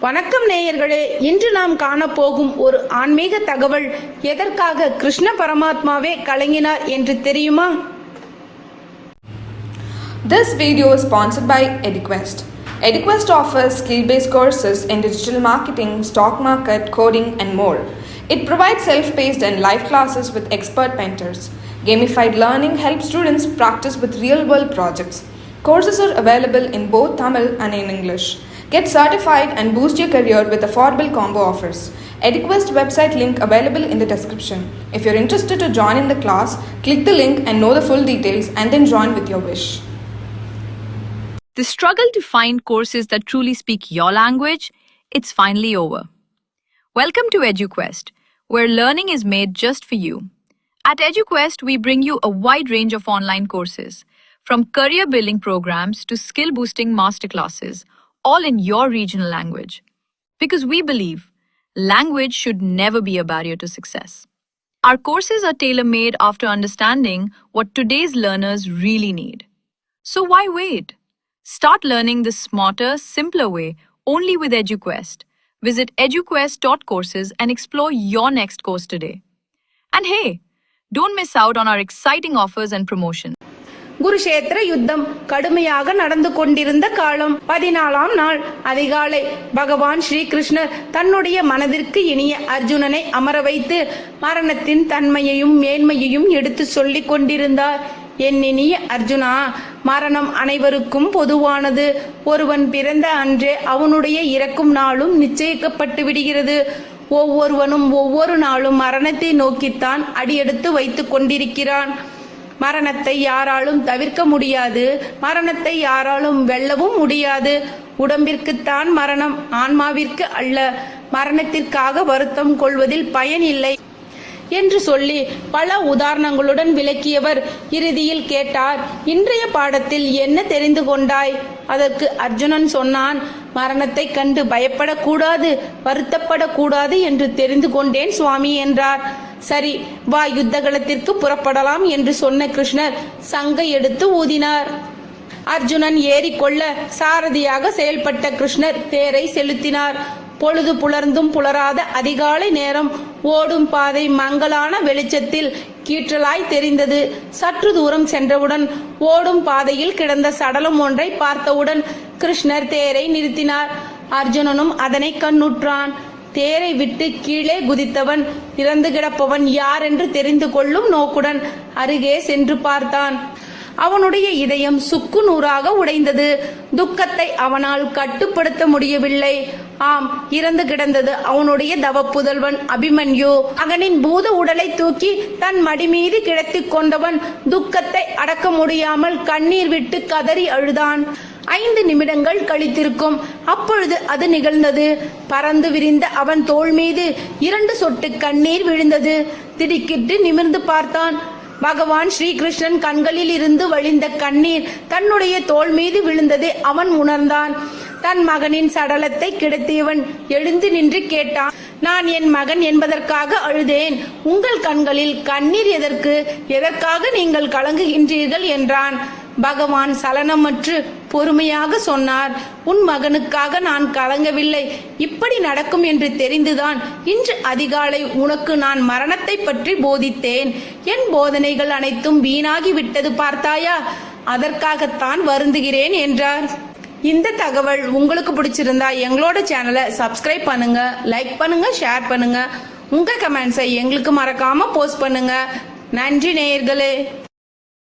வணக்கம் நேயர்களே, இன்று நாம் காணப்போகும் ஒரு ஆன்மீக தகவல் எதற்காக கிருஷ்ண பரமாத்மாவே கலங்கினார் என்று தெரியுமா? This video is sponsored by EduQuest. EduQuest offers skill-based courses in digital marketing, stock market, coding, and more. It provides self-paced and live classes with expert mentors. Gamified learning helps students practice with real-world projects. Courses are available in both Tamil and in English. Get certified and boost your career with affordable combo offers. EduQuest website link available in the description. If you're interested to join in the class, click the link and know the full details and then join with your wish. The struggle to find courses that truly speak your language, it's finally over. Welcome to EduQuest, where learning is made just for you. At EduQuest, we bring you a wide range of online courses, from career building programs to skill boosting masterclasses, all in your regional language. Because we believe language should never be a barrier to success. Our courses are tailor-made after understanding what today's learners really need. So why wait? Start learning the smarter, simpler way only with EduQuest. Visit eduquest.courses and explore your next course today. And hey, don't miss out on our exciting offers and promotions. Kurukshetra யுத்தம் கடுமையாக நடந்து கொண்டிருந்த காலம். 14ஆம் நாள் அதிகாலை பகவான் ஸ்ரீகிருஷ்ணர் தன்னுடைய மனதிற்கு இனிய அர்ஜுனனை அமர வைத்து மரணத்தின் தன்மையையும் மேன்மையையும் எடுத்து சொல்லிக் கொண்டிருந்தார். என் இனிய அர்ஜுனா, மரணம் அனைவருக்கும் பொதுவானது. ஒருவன் பிறந்த அன்றே அவனுடைய இறக்கும் நாளும் நிச்சயிக்கப்பட்டு விடுகிறது. ஒவ்வொருவனும் ஒவ்வொரு நாளும் மரணத்தை நோக்கித்தான் அடியெடுத்து வைத்துக் கொண்டிருக்கிறான். மரணத்தை யாராலும் தவிர்க்க முடியாது, மரணத்தை யாராலும் வெல்லவும் முடியாது. உடம்பிற்குத்தான் மரணம், ஆன்மாவிற்கு அல்ல. மரணத்திற்காக வருத்தம் கொள்வதில் பயன் இல்லை என்று சொல்லி பல உதாரணங்களுடன் விளக்கியவர் இறுதியில் கேட்டார், இன்றைய பாடத்தில் என்ன தெரிந்து கொண்டாய்? அதற்கு அர்ஜுனன் சொன்னான், மரணத்தை கண்டு பயப்படக்கூடாது, வருத்தப்படக்கூடாது என்று தெரிந்து கொண்டேன் சுவாமி என்றார். சரி, வா யுத்தகலத்திற்கு புறப்படலாம் என்று சொன்ன கிருஷ்ணர் சங்கை எடுத்து ஊதினார். அர்ஜுனன் ஏறிக்கொள்ள சாரதியாக செயல்பட்ட கிருஷ்ணர் தேரை செலுத்தினார். பொழுது புலர்ந்தும் புலராத அதிகாலை நேரம். ஓடும் பாதை மங்கலான வெளிச்சத்தில் கீற்றலாய் தெரிந்தது. சற்று தூரம் சென்றவுடன் ஓடும் பாதையில் கிடந்த சடலம் ஒன்றை பார்த்தவுடன் கிருஷ்ணர் தேரை நிறுத்தினார். அர்ஜுனனும் அதனை கண்ணுற்றான். தேரை விட்டு கீழே குதித்தவன் இறந்து கிடப்பவன் யார் என்று தெரிந்து கொள்ளும் நோக்குடன் அருகே சென்று பார்த்தான். அவனுடைய இதயம் சுக்கு நூறாக உடைந்தது. துக்கத்தை அவனால் கட்டுப்படுத்த முடியவில்லை. ஆம், இறந்து கிடந்தது அவனுடைய தவப்புதல்வன் அபிமன்யு. மகனின் பூத உடலை தூக்கி தன் மடி மீது கிடத்திக் கொண்டவன் துக்கத்தை அடக்க முடியாமல் கண்ணீர் விட்டு கதறி அழுதான். 5 நிமிடங்கள் கழித்திருக்கும். அப்பொழுது அது நிகழ்ந்தது. பறந்து விரிந்த அவன் தோள் மீது 2 சொட்டு கண்ணீர் விழுந்தது. திடுக்கிட்டு நிமிர்ந்து பார்த்தான். பகவான் ஸ்ரீகிருஷ்ணன் கண்களில் இருந்து வழிந்த கண்ணீர் தன்னுடைய தோள் மீது விழுந்ததை அவன் உணர்ந்தான். தன் மகனின் சடலத்தை கிடத்தியவன் எழுந்து நின்று கேட்டான், நான் என் மகன் என்பதற்காக அழுதேன். உங்கள் கண்களில் கண்ணீர் எதற்கு? எதற்காக நீங்கள் கலங்குகின்றீர்கள் என்றான். பகவான் சலனமற்று பொறுமையாக சொன்னார், உன் மகனுக்காக நான் கலங்கவில்லை. இப்படி நடக்கும் என்று தெரிந்துதான் இன்று அதிகாலை உனக்கு நான் மரணத்தை பற்றி போதித்தேன். என் போதனைகள் அனைத்தும் வீணாகி விட்டது பார்த்தாயா? அதற்காகத்தான் வருந்துகிறேன் என்றார். இந்த தகவல் உங்களுக்கு பிடிச்சிருந்தா எங்களோட சேனலை சப்ஸ்கிரைப் பண்ணுங்க, லைக் பண்ணுங்க, ஷேர் பண்ணுங்க. உங்க கமெண்ட்ஸை எங்களுக்கு மறக்காம போஸ்ட் பண்ணுங்க. நன்றி நேயர்களே.